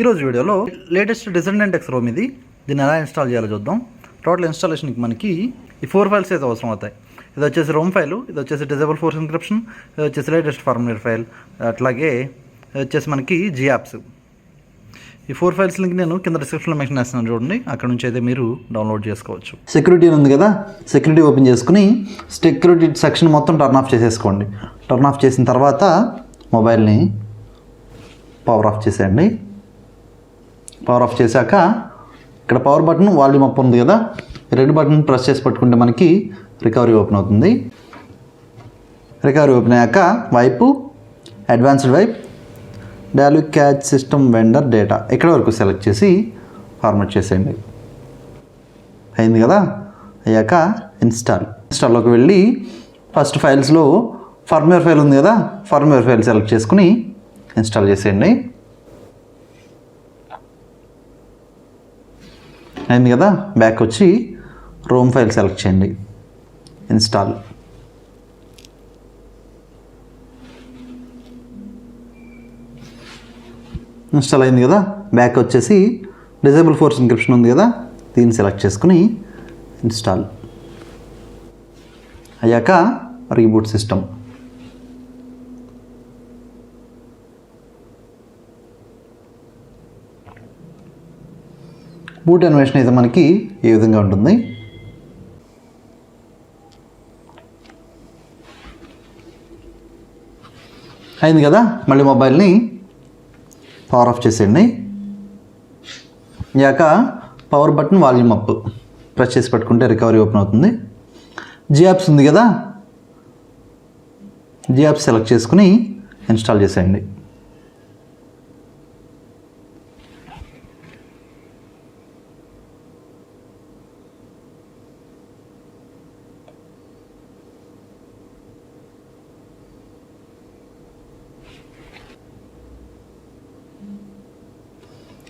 ఈరోజు వీడియోలో latest Descendant Xl Rom ఇది. దీన్ని ఎలా ఇన్స్టాల్ చేయాలో చూద్దాం. టోటల్ ఇన్స్టాలేషన్కి మనకి ఈ 4 ఫైల్స్ అయితే అవసరం అవుతాయి. ఇది వచ్చేసి రోమ్ ఫైలు, ఇది వచ్చేసి Disableforceencryption, ఇది వచ్చేసి లేటెస్ట్ ఫర్మ్వేర్ ఫైల్, అట్లాగే ఇది వచ్చేసి మనకి జియాప్స్. ఈ 4 ఫైల్స్ లింక్ నేను కింద డిస్క్రిప్షన్లో మెన్షన్ చేస్తున్నాను చూడండి, అక్కడ నుంచి అయితే మీరు డౌన్లోడ్ చేసుకోవచ్చు. సెక్యూరిటీ ఉంది కదా, సెక్యూరిటీ ఓపెన్ చేసుకుని సెక్యూరిటీ సెక్షన్ మొత్తం టర్న్ ఆఫ్ చేసేసుకోండి. టర్న్ ఆఫ్ చేసిన తర్వాత మొబైల్ని పవర్ ఆఫ్ చేసేయండి. పవర్ ఆఫ్ చేశాక ఇక్కడ పవర్ బటన్, వాల్యూమ్ అప్ ఉంది కదా, రెడ్ బటన్ ప్రెస్ చేసి పట్టుకుంటే మనకి రికవరీ ఓపెన్ అవుతుంది. రికవరీ ఓపెన్ అయ్యాక wipe, advanced wipe, Dalvik cache system vendor data ఇక్కడ వరకు సెలెక్ట్ చేసి ఫార్మాట్ చేసేయండి. అయింది కదా. అయ్యాక ఇన్స్టాల్లోకి వెళ్ళి ఫస్ట్ ఫైల్స్లో ఫర్మ్వేర్ ఫైల్ ఉంది కదా, ఫర్మ్వేర్ ఫైల్ సెలెక్ట్ చేసుకుని ఇన్స్టాల్ చేసేయండి. అయింది కదా. బ్యాక్ వచ్చి రోమ్ ఫైల్ సెలెక్ట్ చేయండి, ఇన్స్టాల్. ఇన్స్టాల్ అయింది కదా. బ్యాక్ వచ్చేసి Disableforceencryption ఉంది కదా, దీన్ని సెలెక్ట్ చేసుకుని ఇన్స్టాల్. అయ్యాక రీబూట్ సిస్టమ్. బూట్ అనిమేషన్ అయితే మనకి ఏ విధంగా ఉంటుంది. అయింది కదా. మళ్ళీ మొబైల్ని పవర్ ఆఫ్ చేసేయండి. అయ్యాక power button, volume up press చేసి పెట్టుకుంటే రికవరీ ఓపెన్ అవుతుంది. జియాప్స్ ఉంది కదా, జియాప్స్ సెలెక్ట్ చేసుకుని ఇన్స్టాల్ చేసేయండి.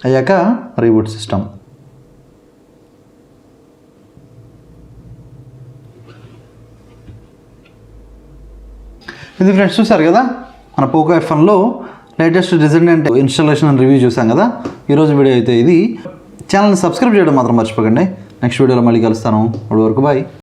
అయ్యాక రీబూట్ సిస్టమ్. ఇది ఫ్రెండ్స్ చూసారు కదా, మన POCO F1లో latest Descendant installation and review చూసాం కదా. ఈరోజు వీడియో అయితే ఇది. ఛానల్ని సబ్స్క్రైబ్ చేయడం మాత్రం మర్చిపోకండి. నెక్స్ట్ వీడియోలో మళ్ళీ కలుస్తాను. అప్పటి వరకు బాయ్.